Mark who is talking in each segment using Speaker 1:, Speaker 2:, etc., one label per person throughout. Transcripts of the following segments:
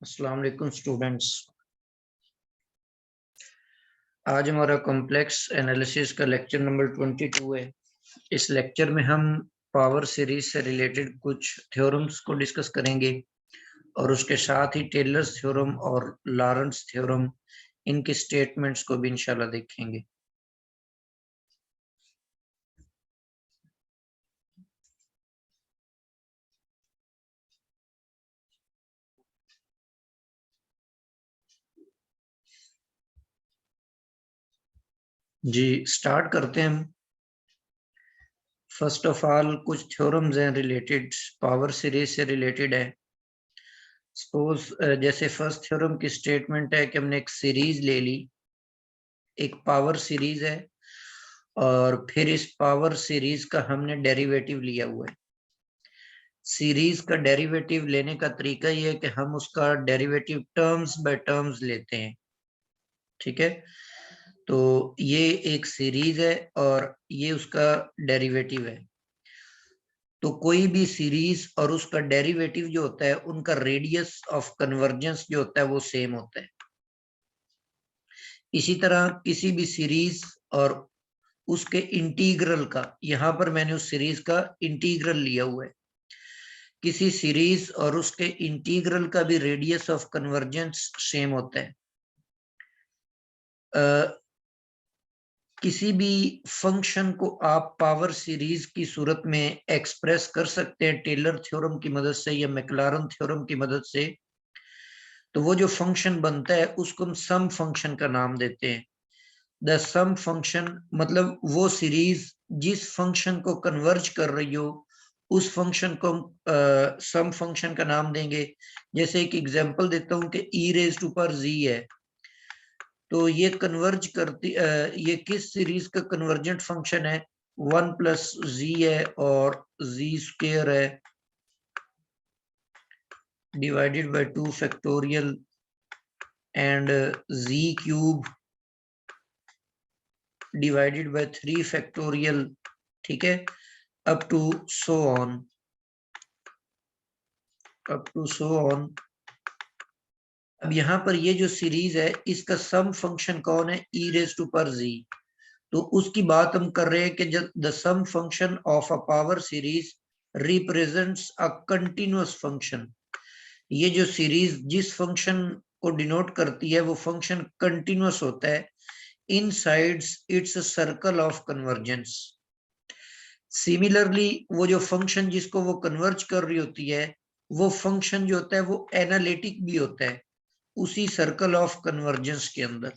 Speaker 1: अस्सलाम वालेकुम स्टूडेंट्स। आज हमारा कॉम्प्लेक्स एनालिसिस का लेक्चर नंबर 22 है। इस लेक्चर में हम पावर सीरीज से रिलेटेड कुछ थ्योरम्स को डिस्कस करेंगे और उसके साथ ही टेलर्स थ्योरम और लॉरेंट्ज थ्योरम इनके स्टेटमेंट्स को भी इंशाल्लाह देखेंगे। जी स्टार्ट करते हैं हम। फर्स्ट ऑफ ऑल कुछ थ्योरम्स हैं रिलेटेड पावर सीरीज से रिलेटेड है। सपोज जैसे फर्स्ट थ्योरम की स्टेटमेंट है कि हमने एक सीरीज ले ली, एक पावर सीरीज है और फिर इस पावर सीरीज का हमने डेरिवेटिव लिया हुआ है। सीरीज का डेरिवेटिव लेने का तरीका ये है कि हम उसका डेरिवेटिव टर्म्स बाय टर्म्स लेते हैं। ठीक है, तो ये एक सीरीज है और ये उसका डेरिवेटिव है। तो कोई भी सीरीज और उसका डेरिवेटिव जो होता है उनका रेडियस ऑफ कन्वर्जेंस जो होता है वो सेम होता है। इसी तरह किसी भी सीरीज और उसके इंटीग्रल का, यहां पर मैंने उस सीरीज का इंटीग्रल लिया हुआ है। किसी सीरीज और उसके इंटीग्रल का भी रेडियस ऑफ कन्वर्जेंस सेम होता है। किसी भी फंक्शन को आप पावर सीरीज की सूरत में एक्सप्रेस कर सकते हैं टेलर थ्योरम की मदद से या मैक्लारन थ्योरम की मदद से। तो वो जो फंक्शन बनता है उसको हम सम फंक्शन का नाम देते हैं। द सम फंक्शन मतलब वो सीरीज जिस फंक्शन को कन्वर्ज कर रही हो उस फंक्शन को हम सम फंक्शन का नाम देंगे। जैसे एक एग्जांपल देता हूं कि e रेज टू पर z है, तो ये कन्वर्ज करती ये किस सीरीज का कन्वर्जेंट फंक्शन है? 1 प्लस z है और z स्क्वायर है divided by 2 factorial and z cube divided by 3 factorial. ठीक है, up to so on, up to so on. अब यहाँ पर ये जो सीरीज है इसका सम फंक्शन कौन है? e रेज टू पर z। तो उसकी बात हम कर रहे हैं कि जब the sum function of a power series represents a continuous function. ये जो सीरीज जिस फंक्शन को डिनोट करती है वो फंक्शन कंटिन्यूअस होता है insides it's circle of convergence. Similarly वो जो फंक्शन जिसको वो कन्वर्ज कर रही होती है वो फंक्शन जो होता है वो एनालिटिक भी होता है उसी सर्कल ऑफ कन्वर्जेंस के अंदर।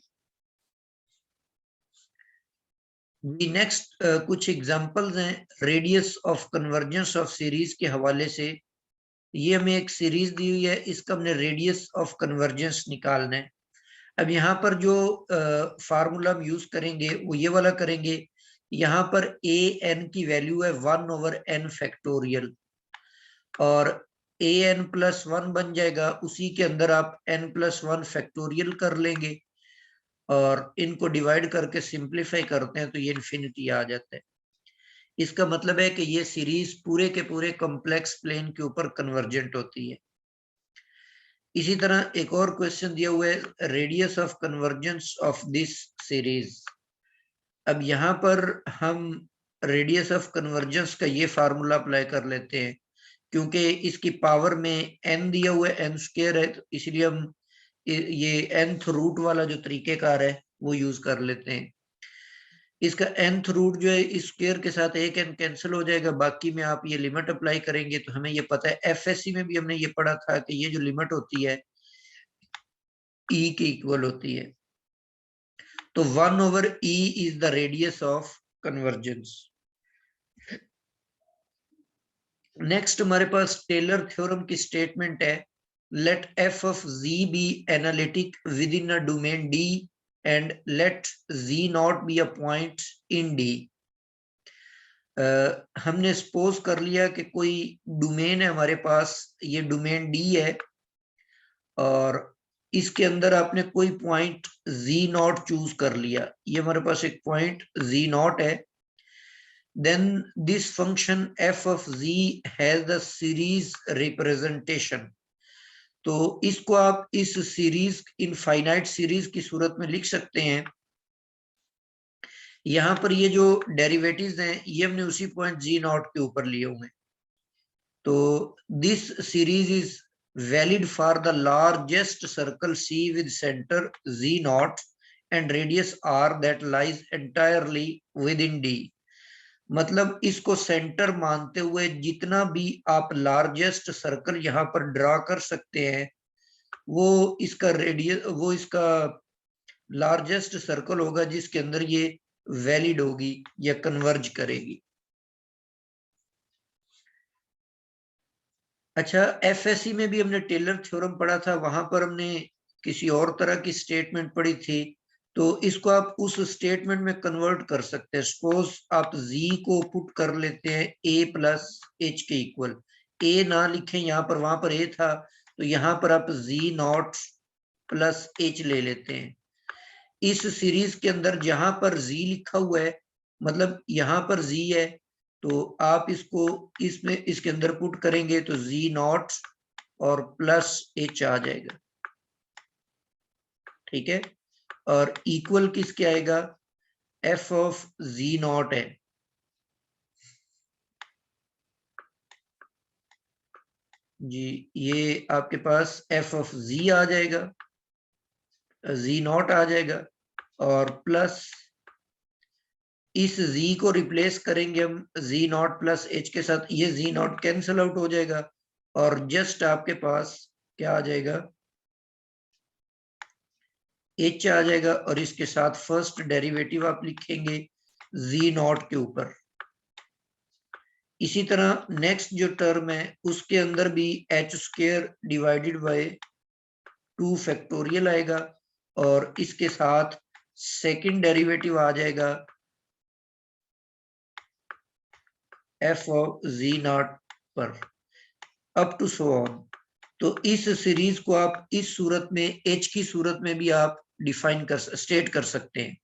Speaker 1: नेक्स्ट कुछ एग्जांपल्स हैं radius of convergence of series के हवाले से। ये हमें एक सीरीज दी हुई है, इसका हमने रेडियस ऑफ कन्वर्जेंस निकालना है। अब यहाँ पर जो फार्मूला हम यूज करेंगे वो ये वाला करेंगे। यहाँ पर ए एन की वैल्यू है 1/n फैक्टोरियल और ए एन प्लस 1 बन जाएगा, उसी के अंदर आप n+1 फैक्टोरियल कर लेंगे और इनको डिवाइड करके सिंप्लीफाई करते हैं तो ये इन्फिनिटी आ जाता है। इसका मतलब है कि ये सीरीज पूरे के पूरे कॉम्प्लेक्स प्लेन के ऊपर कन्वर्जेंट होती है। इसी तरह एक और क्वेश्चन दिया हुआ है radius of convergence of this series. अब यहाँ पर हम रेडियस ऑफ कन्वर्जेंस का ये फार्मूला अप्लाई कर लेते हैं। क्योंकि इसकी पावर में n दिया हुआ है, n स्क्वायर है, तो इसलिए हम ये nth रूट वाला जो तरीकेकार है वो यूज कर लेते हैं। इसका nth रूट जो है इस स्क्वायर के साथ एक n कैंसिल हो जाएगा, बाकी में आप ये लिमिट अप्लाई करेंगे तो हमें ये पता है एफएससी में भी हमने ये पढ़ा था कि ये जो लिमिट होती है e के इक्वल होती है। तो 1/e is the radius of convergence. Next हमारे पास टेलर थ्योरम की स्टेटमेंट है let f of z be analytic within a domain d and let z naught be a point in d। हमने suppose कर लिया कि कोई domain है हमारे पास, ये डोमेन d है और इसके अंदर आपने कोई पॉइंट z0 चूज कर लिया। ये हमारे पास एक पॉइंट z0 है। then this function f of z has the series representation। तो इसको आप इस सीरीज इनफाइनाइट सीरीज की सूरत में लिख सकते हैं। यहां पर ये जो डेरिवेटिव्स हैं ये हमने उसी पॉइंट जी नॉट के ऊपर लिए हुए हैं। तो this series is valid for the largest circle C with centre z naught and radius R that lies entirely within D. मतलब इसको सेंटर मानते हुए जितना भी आप लार्जेस्ट सर्कल यहाँ पर ड्रा कर सकते हैं वो इसका रेडियस, वो इसका लार्जेस्ट सर्कल होगा जिसके अंदर ये वैलिड होगी या कन्वर्ज करेगी। अच्छा, एफएससी में भी हमने टेलर थ्योरम पढ़ा था, वहां पर हमने किसी और तरह की स्टेटमेंट पढ़ी थी। तो इसको आप उस स्टेटमेंट में कन्वर्ट कर सकते हैं। सपोज आप z को पुट कर लेते हैं a प्लस एच के इक्वल, a ना लिखें यहाँ पर, वहां पर a था, तो यहाँ पर आप z नॉट प्लस एच ले लेते हैं। इस सीरीज के अंदर जहां पर z लिखा हुआ है, मतलब यहाँ पर z है, तो आप इसको इसमें इसके अंदर पुट करेंगे तो z नॉट और प्लस एच आ जाएगा। ठीक है, और इक्वल किसके आएगा, f ऑफ z नॉट है। जी, ये आपके पास f ऑफ z आ जाएगा, z नॉट आ जाएगा, और प्लस इस z को रिप्लेस करेंगे हम z नॉट प्लस h के साथ, ये z नॉट कैंसिल आउट हो जाएगा और जस्ट आपके पास क्या आ जाएगा, h आ जाएगा, और इसके साथ फर्स्ट डेरिवेटिव आप लिखेंगे z नॉट के ऊपर। इसी तरह नेक्स्ट जो टर्म है उसके अंदर भी h square divided by 2 factorial आएगा, और इसके साथ सेकंड डेरिवेटिव आ जाएगा f ऑफ z नॉट पर, अप टू सो ऑन। तो इस सीरीज को आप इस सूरत में h की सूरत में भी आप डिफाइन कर, स्टेट कर सकते हैं।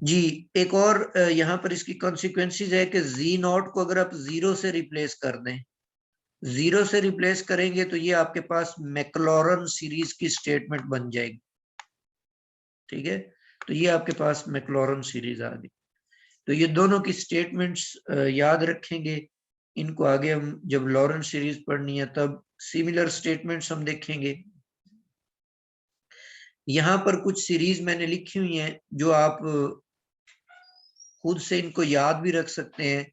Speaker 1: जी, एक और यहाँ पर इसकी कॉन्सिक्वेंसेज है कि z नॉट को अगर आप जीरो से रिप्लेस कर दें, जीरो से रिप्लेस करेंगे तो ये आपके पास मैक्लॉरन सीरीज की स्टेटमेंट बन जाएगी। ठीक है, तो ये आपके पास मैक्लॉरन सीरीज आ गई। तो ये दोनों की स्टेटमेंट्स याद रखेंगे, इनको आगे हम जब लॉरेंट सीरीज पढ़नी है तब सिमिलर स्टेटमेंट्स हम देखेंगे। यहाँ पर कुछ सीरीज मैंने लिखी हुई हैं जो आप खुद से इनको याद भी रख सकते हैं।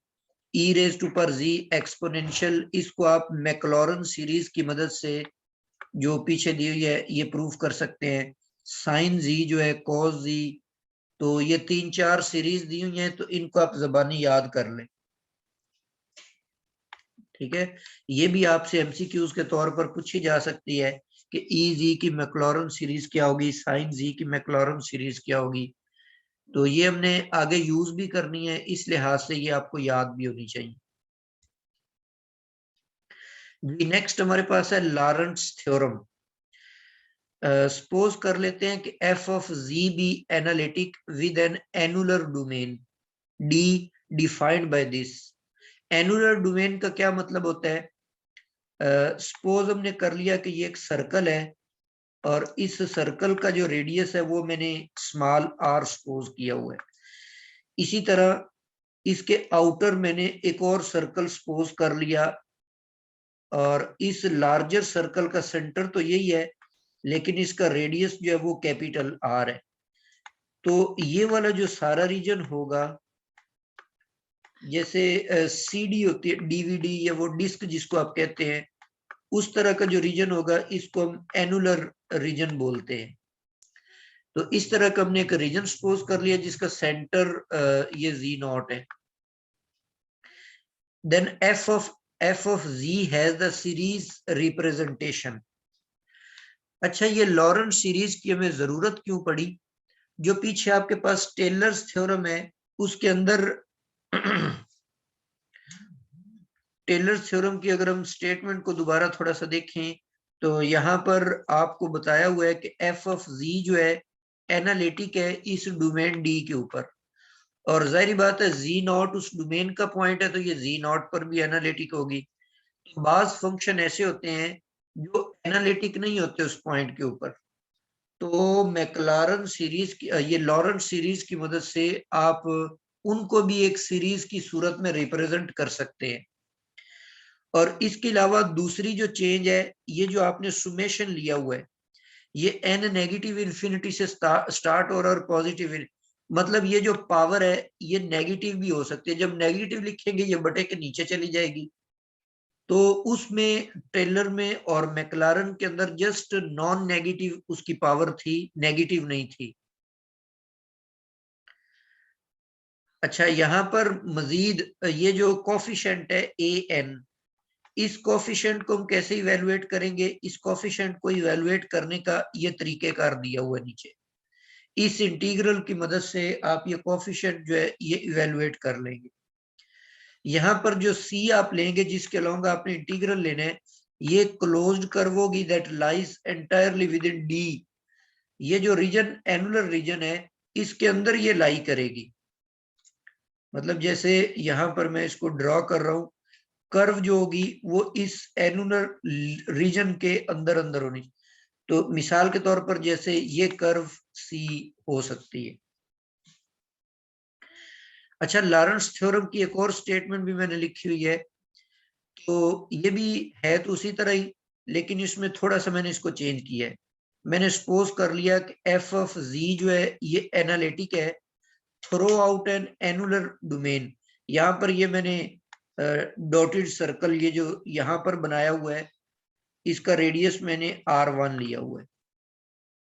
Speaker 1: e रेज टू पर z एक्सपोनेंशियल, इसको आप मैक्लॉरन सीरीज की मदद से जो पीछे दी हुई है ये प्रूव कर सकते हैं। साइन z जो है cos z, तो ये 3-4 सीरीज दी हुई हैं, तो इनको आप जबानी याद कर लें। ठीक है, ये भी आपसे एमसीक्यूज के तौर पर पूछी जा सकती है कि ई जी की मैक्लॉरन सीरीज क्या होगी, साइन जी की मैक्लॉरन सीरीज क्या होगी। तो ये हमने आगे यूज भी करनी है, इस लिहाज से ये आपको याद भी होनी चाहिए। जी, नेक्स्ट हमारे पास है लॉरेंट्स थ्योरम। सपोज कर लेते हैं कि f of z be analytic with an annular domain d defined by this. Annular domain का क्या मतलब होता है, सपोज हमने कर लिया कि ये एक सर्कल है और इस सर्कल का जो रेडियस है वो मैंने स्मॉल r सपोज किया हुआ है। इसी तरह इसके आउटर मैंने एक और सर्कल सपोज कर लिया, और इस लार्जर सर्कल का सेंटर तो यही है लेकिन इसका रेडियस जो है वो कैपिटल R है। तो ये वाला जो सारा रीजन होगा, जैसे सीडी होती है, डीवीडी या वो डिस्क जिसको आप कहते हैं, उस तरह का जो रीजन होगा इसको हम एनुलर रीजन बोलते हैं। तो इस तरह का हमने एक रीजन सपोज कर लिया जिसका सेंटर ये जी नॉट है। Then f of z has the series representation. अच्छा, ये लॉरेंट सीरीज की हमें जरूरत क्यों पड़ी, जो पीछे आपके पास टेलर्स थ्योरम है उसके अंदर टेलर्स थ्योरम की अगर हम स्टेटमेंट को दोबारा थोड़ा सा देखें तो यहाँ पर आपको बताया हुआ है कि f ऑफ z जो है एनालिटिक है इस डोमेन d के ऊपर, और जाहिर बात है z नॉट उस डोमेन का पॉइंट है तो ये z नॉट पर भी एनालिटिक होगी। बाज फंक्शन ऐसे होते हैं जो एनालिटिक नहीं होते उस पॉइंट के ऊपर। तो मैक्लारन सीरीज की, ये लॉरेंस सीरीज की मदद से आप उनको भी एक सीरीज की सूरत में रिप्रेजेंट कर सकते हैं। और इसके अलावा दूसरी जो चेंज है, ये जो आपने सुमेशन लिया हुआ है, ये एन नेगेटिव इन्फिनिटी से स्टार्ट हो रहा है और पॉजिटिव, मतलब ये जो पावर है ये नेगेटिव भी हो सकती है। जब नेगेटिव लिखेंगे ये बटे के नीचे चली जाएगी। तो उसमें टेलर में और मैक्लारन के अंदर जस्ट नॉन नेगेटिव उसकी पावर थी, नेगेटिव नहीं थी। अच्छा, यहाँ पर मजीद ये जो कोफिशिएंट है ए एन, इस कोफिशिएंट को हम कैसे इवेलुएट करेंगे? इस कोफिशिएंट को इवेलुएट करने का ये तरीकेकार दिया हुआ है नीचे। इस इंटीग्रल की मदद से आप ये कोफिशिएंट जो है ये इवेलुएट कर लेंगे। यहाँ पर जो सी आप लेंगे, जिसके अलोंग आपने इंटीग्रल लेना है, ये क्लोज्ड कर्व होगी that lies entirely within D. ये जो रीजन एनुलर रीजन है इसके अंदर ये लाई करेगी। मतलब जैसे यहाँ पर मैं इसको ड्रॉ कर रहा हूं, कर्व जो होगी वो इस एनुलर रीजन के अंदर अंदर होनी। तो मिसाल के तौर पर जैसे ये कर्व सी हो सकती है। अच्छा, लॉरेंस थ्योरम की एक और स्टेटमेंट भी मैंने लिखी हुई है, तो ये भी है तो उसी तरह ही, लेकिन इसमें थोड़ा सा मैंने इसको चेंज किया है। मैंने सपोज कर लिया कि एफ ऑफ जी जो है ये एनालिटिक है throughout an annular domain. यहाँ पर ये मैंने डॉटेड सर्कल ये जो यहाँ पर बनाया हुआ है, इसका रेडियस मैंने R1 लिया हुआ है,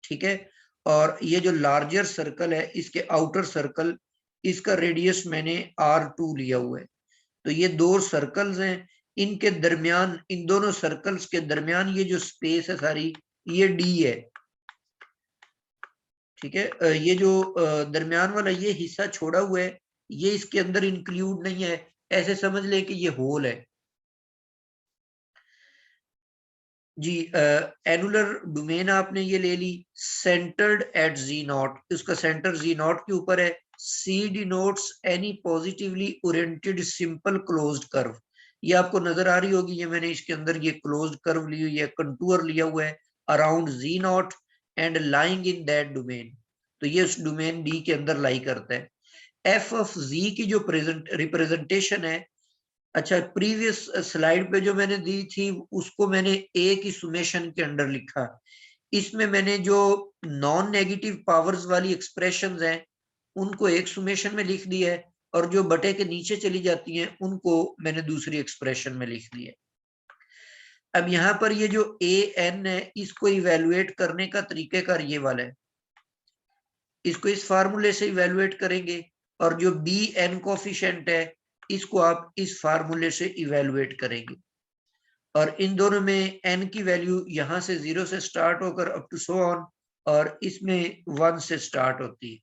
Speaker 1: ठीक है। और ये जो लार्जर सर्कल है इसके आउटर सर्कल, इसका रेडियस मैंने R2 लिया हुआ है। तो ये दो सर्कल्स हैं, इनके दरमियान, इन दोनों सर्कल्स के दरमियान ये जो स्पेस है सारी, ये D है, ठीक है। ये जो दरमियान वाला ये हिस्सा छोड़ा हुआ है, ये इसके अंदर इंक्लूड नहीं है। ऐसे समझ ले कि ये होल है जी। एनुलर डोमेन आपने ये ले ली, सेंटर्ड एट जी नॉट, उसका सेंटर जी नॉट के ऊपर है। C denotes any positively oriented simple closed curve. ये आपको नजर आ रही होगी, ये मैंने इसके अंदर ये क्लोज्ड कर्व ली हुई है, कंटूर लिया हुआ है around z naught and lying in that domain. तो ये उस डोमेन डी के अंदर लाई करता है। एफ ऑफ जी की जो प्रेजेंट रिप्रेजेंटेशन है, अच्छा प्रीवियस स्लाइड पे जो मैंने दी थी उसको मैंने ए की सुमेशन के अंडर लिखा। इसमें मैंने जो नॉन नेगेटिव पावर्स वाली एक्सप्रेशंस हैं उनको एक सुमेशन में लिख दिया है, और जो बटे के नीचे चली जाती हैं उनको मैंने दूसरी एक्सप्रेशन में लिख दिया है। अब यहाँ पर ये जो ए एन है इसको इवेलुएट करने का तरीकेकार ये वाला है, इसको इस फार्मूले से इवेलुएट करेंगे, और जो बी एन कोफिशिएंट है इसको आप इस फार्मूले से इवेलुएट करेंगे। और इन दोनों में n की वैल्यू यहां से 0 से स्टार्ट होकर अप टू सो ऑन, और इसमें 1 से स्टार्ट होती है।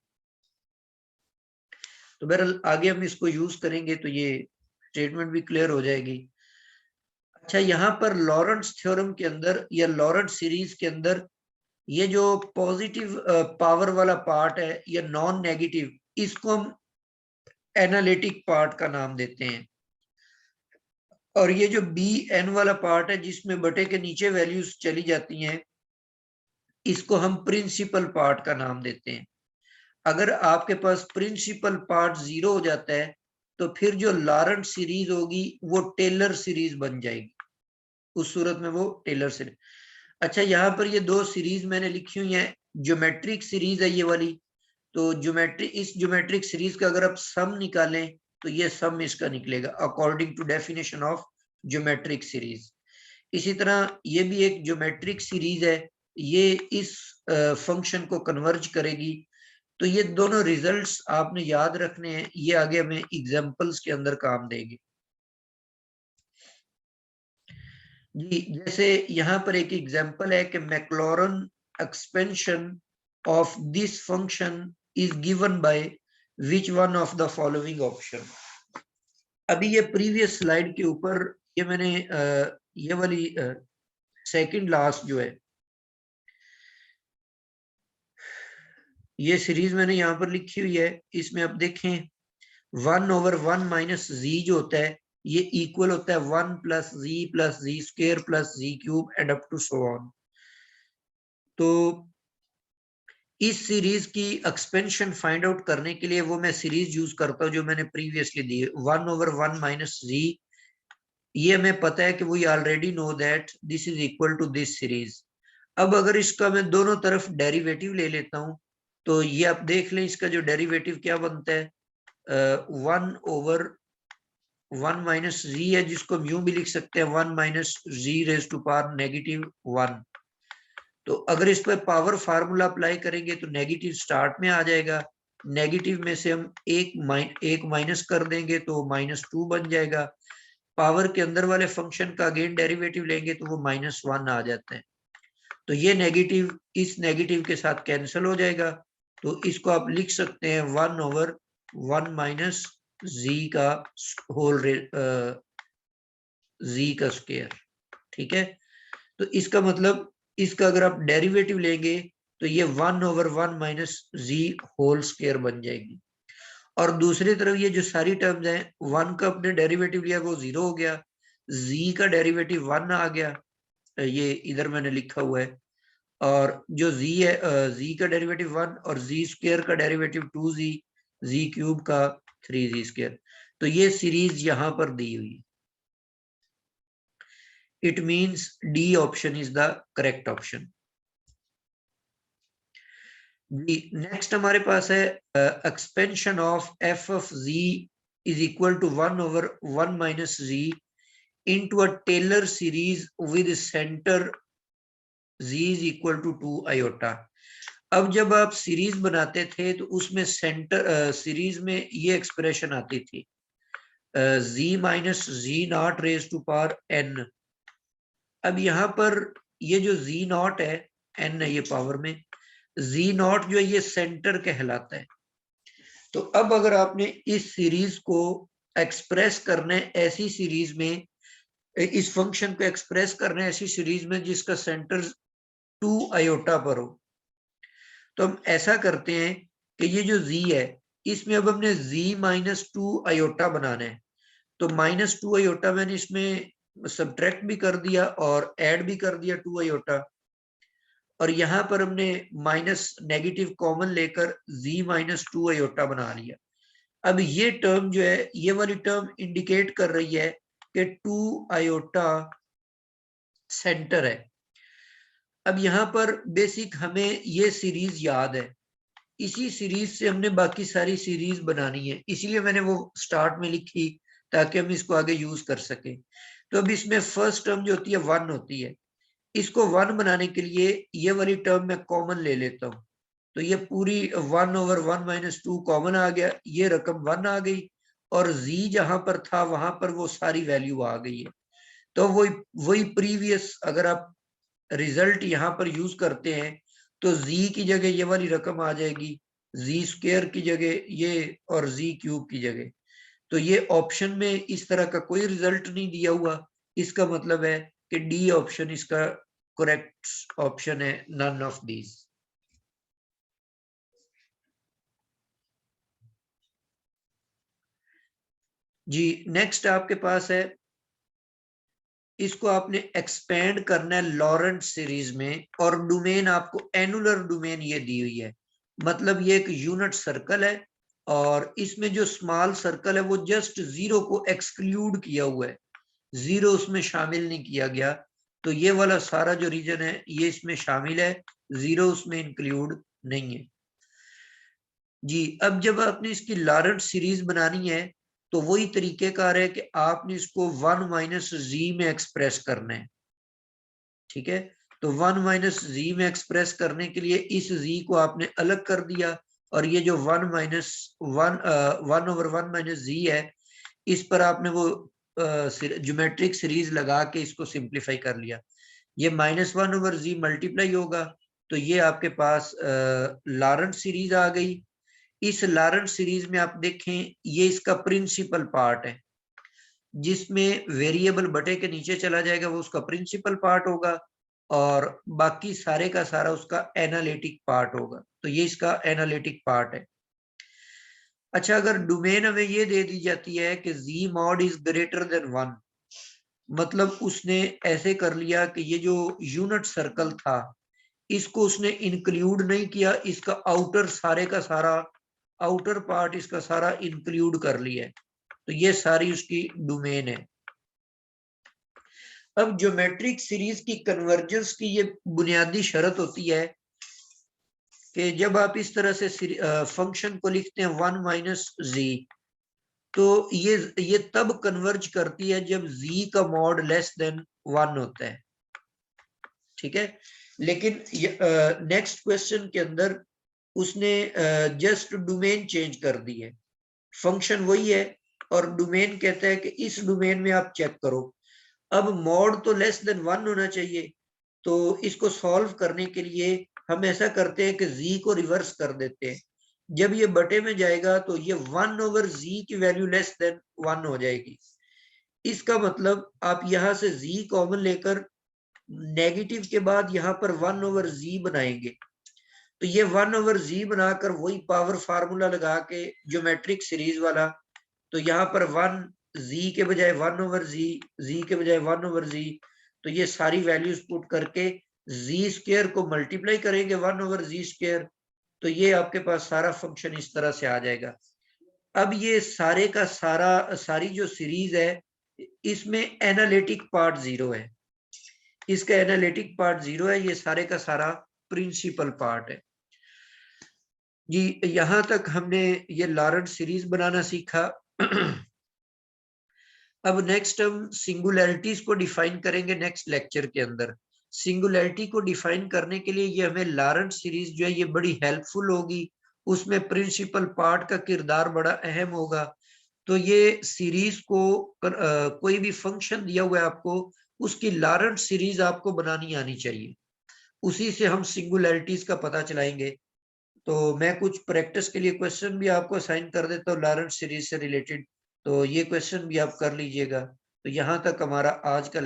Speaker 1: तो बहरहाल आगे हम इसको यूज करेंगे तो ये स्टेटमेंट भी क्लियर हो जाएगी। अच्छा, यहाँ पर लॉरेंस थ्योरम के अंदर या लॉरेंस सीरीज के अंदर ये जो पॉजिटिव पावर वाला पार्ट है या नॉन नेगेटिव, इसको हम एनालिटिक पार्ट का नाम देते हैं। और ये जो बी एन वाला पार्ट है जिसमें बटे के नीचे वैल्यूज चली जाती हैं, इसको हम प्रिंसिपल पार्ट का नाम देते हैं। अगर आपके पास प्रिंसिपल पार्ट 0 हो जाता है तो फिर जो लॉरेंस सीरीज होगी वो टेलर सीरीज बन जाएगी, उस सूरत में वो टेलर सीरीज। अच्छा, यहाँ पर ये दो सीरीज मैंने लिखी हुई है, ज्योमेट्रिक सीरीज है ये वाली। तो इस ज्योमेट्रिक सीरीज का अगर आप सम निकालें तो ये सम इसका निकलेगा according to definition of geometric series. इसी तरह ये भी एक ज्योमेट्रिक सीरीज है, ये इस फंक्शन को कन्वर्ज करेगी। तो ये दोनों रिजल्ट्स आपने याद रखने हैं, ये आगे हमें एग्जांपल्स के अंदर काम देंगे जी। जैसे यहाँ पर एक एग्जांपल है कि Maclaurin expansion of this function is given by which one of the following option. अभी ये प्रीवियस स्लाइड के ऊपर ये मैंने ये वाली सेकंड लास्ट जो है ये सीरीज मैंने यहाँ पर लिखी हुई है, इसमें आप देखें 1/1 माइनस जी जो होता है ये इक्वल होता है 1 plus z square plus z cube and up to so on. तो इस सीरीज की एक्सपेंशन फाइंड आउट करने के लिए वो मैं सीरीज यूज करता हूँ जो मैंने प्रीवियसली दी, 1/1 माइनस जी। ये हमें पता है कि we already know that this is equal to this series. अब अगर इसका मैं दोनों तरफ डेरिवेटिव ले लेता हूं तो ये आप देख लें, इसका जो डेरिवेटिव क्या बनता है, 1/1 माइनस जी है, जिसको हम यूं भी लिख सकते हैं 1 minus z raise to power -1। तो अगर इस पर पावर फार्मूला अप्लाई करेंगे तो नेगेटिव स्टार्ट में आ जाएगा, नेगेटिव में से हम एक माइनस कर देंगे तो -2 बन जाएगा। पावर के अंदर वाले फंक्शन का अगेन डेरिवेटिव लेंगे तो वो -1 आ जाता है। तो ये नेगेटिव इस नेगेटिव के साथ कैंसिल हो जाएगा, तो इसको आप लिख सकते हैं 1/1 माइनस जी का होल जी का स्क्वायर। ठीक है, तो इसका मतलब इसका अगर आप डेरिवेटिव लेंगे तो ये 1/1 माइनस जी होल स्क्वायर बन जाएगी। और दूसरी तरफ ये जो सारी टर्म्स हैं, 1 का अपने डेरिवेटिव लिया वो 0 हो गया, जी का डेरिवेटिव 1 आ गया, ये इधर मैंने लिखा हुआ है। और जो z है, z का डेरिवेटिव 1 और जी स्क्वायर का डेरिवेटिव 2z, जी क्यूब का 3z स्क्वायर। तो ये सीरीज यहां पर दी हुई है। It means D option is the correct option. जी नेक्स्ट हमारे पास है expansion of f of z is equal to 1/1 minus z into a Taylor series with centre z is equal to 2 iota. अब जब आप सीरीज बनाते थे तो उसमें सेंटर सीरीज में ये एक्सप्रेशन आती थी z minus z naught raise to power n। अब यहाँ पर ये जो z नॉट है, n है ये पावर में, z नॉट जो है ये सेंटर कहलाता है। तो अब अगर आपने इस सीरीज को एक्सप्रेस करना है ऐसी सीरीज में, इस फंक्शन को एक्सप्रेस करना है ऐसी सीरीज में जिसका सेंटर 2 आयोटा पर हो, तो हम ऐसा करते हैं कि ये जो z है इसमें अब हमने z -2 आयोटा बनाना है। तो -2 आयोटा मैंने इसमें सब्ट्रैक्ट भी कर दिया और ऐड भी कर दिया 2 आयोटा, और यहाँ पर हमने माइनस नेगेटिव कॉमन लेकर z -2 आयोटा बना लिया। अब ये टर्म जो है, ये वाली टर्म इंडिकेट कर रही है कि 2 आयोटा सेंटर है। अब यहाँ पर बेसिक हमें ये सीरीज याद है, इसी सीरीज से हमने बाकी सारी सीरीज बनानी है, इसीलिए मैंने वो स्टार्ट में लिखी ताकि हम इसको आगे यूज कर सके। तो अब इसमें फर्स्ट टर्म जो होती है 1 होती है, इसको 1 बनाने के लिए ये वाली टर्म मैं कॉमन ले लेता हूँ। तो ये पूरी 1/1 माइनस 2 कॉमन आ गया, ये रकम 1 आ गई, और z जहां पर था वहां पर वो सारी वैल्यू आ गई है। तो वही वही प्रीवियस अगर आप रिजल्ट यहाँ पर यूज करते हैं तो z की जगह ये वाली रकम आ जाएगी, जी स्क्वायर की जगह ये और जी क्यूब की जगह। तो ये ऑप्शन में इस तरह का कोई रिजल्ट नहीं दिया हुआ, इसका मतलब है कि डी ऑप्शन इसका करेक्ट ऑप्शन है, नन ऑफ दीज। जी नेक्स्ट आपके पास है, इसको आपने एक्सपेंड करना है लॉरेंट सीरीज में, और डोमेन आपको एनुलर डोमेन ये दी हुई है, मतलब ये एक यूनिट सर्कल है और इसमें जो स्मॉल सर्कल है वो जस्ट 0 को एक्सक्लूड किया हुआ है, 0 उसमें शामिल नहीं किया गया। तो ये वाला सारा जो रीजन है ये इसमें शामिल है, 0 उसमें इंक्लूड नहीं है। जी अब जब आपने इसकी लॉरेंट सीरीज बनानी है तो वही तरीकेकार है कि आपने इसको 1 माइनस जी में एक्सप्रेस करना है। ठीक है, तो 1 माइनस जी में एक्सप्रेस करने के लिए इस जी को आपने अलग कर दिया, और ये जो 1/1 माइनस जी है इस पर आपने वो ज्योमेट्रिक सीरीज लगा के इसको सिंप्लीफाई कर लिया। ये -1/z मल्टीप्लाई होगा, तो ये आपके पास लॉरेंट सीरीज आ गई। इस लॉरेंट सीरीज में आप देखें ये इसका प्रिंसिपल पार्ट है, जिसमें वेरिएबल बटे के नीचे चला जाएगा वो उसका प्रिंसिपल पार्ट होगा, और बाकी सारे का सारा उसका एनालिटिक पार्ट होगा। तो ये इसका एनालिटिक पार्ट है। अच्छा, अगर डोमेन हमें ये दे दी जाती है कि z mod is greater than 1, मतलब उसने ऐसे कर लिया कि ये जो यूनिट सर्कल था इसको उसने इंक्लूड नहीं किया, इसका आउटर सारे का सारा आउटर पार्ट इसका सारा इंक्लूड कर लिया है, तो ये सारी उसकी डोमेन है। अब ज्योमेट्रिक सीरीज की कन्वर्जेंस की ये बुनियादी शर्त होती है कि जब आप इस तरह से फंक्शन को लिखते हैं 1 माइनस जी, तो ये तब कन्वर्ज करती है जब z का मॉड लेस देन 1 होता है, ठीक है। लेकिन नेक्स्ट क्वेश्चन के अंदर उसने जस्ट डोमेन चेंज कर दी है, फंक्शन वही है और डोमेन कहता है कि इस डोमेन में आप चेक करो। अब मॉड तो लेस देन 1 होना चाहिए, तो इसको सॉल्व करने के लिए हम ऐसा करते हैं कि z को रिवर्स कर देते हैं। जब ये बटे में जाएगा तो ये 1 ओवर z की वैल्यू लेस देन 1 हो जाएगी। इसका मतलब आप यहां से z कॉमन लेकर नेगेटिव के बाद यहाँ पर 1 ओवर z बनाएंगे, तो ये 1 ओवर z बनाकर वही पावर फार्मूला लगा के ज्योमेट्रिक सीरीज वाला, तो यहाँ पर 1 z के बजाय 1 ओवर z के बजाय 1 ओवर z, तो ये सारी वैल्यूज पुट करके z स्क्वायर को मल्टीप्लाई करेंगे 1 ओवर z स्क्वायर, तो ये आपके पास सारा फंक्शन इस तरह से आ जाएगा। अब ये सारे का सारी जो सीरीज है इसमें एनालिटिक पार्ट 0 है, इसका एनालिटिक पार्ट 0 है, ये सारे का सारा प्रिंसिपल पार्ट है जी। यहां तक हमने ये लॉरेंट सीरीज बनाना सीखा। अब नेक्स्ट हम सिंगुलैरिटीज को डिफाइन करेंगे नेक्स्ट लेक्चर के अंदर। सिंगुलैरिटी को डिफाइन करने के लिए ये हमें लॉरेंट सीरीज जो है ये बड़ी हेल्पफुल होगी, उसमें प्रिंसिपल पार्ट का किरदार बड़ा अहम होगा। तो ये सीरीज को कोई भी फंक्शन दिया हुआ है आपको, उसकी लॉरेंट सीरीज आपको बनानी आनी चाहिए, उसी से हम सिंगुलैरिटीज का पता चलाएंगे। तो मैं कुछ प्रैक्टिस के लिए क्वेश्चन भी आपको असाइन कर देता हूँ लॉरेंट सीरीज से रिलेटेड, तो ये क्वेश्चन भी आप कर लीजिएगा। तो यहाँ तक हमारा आज का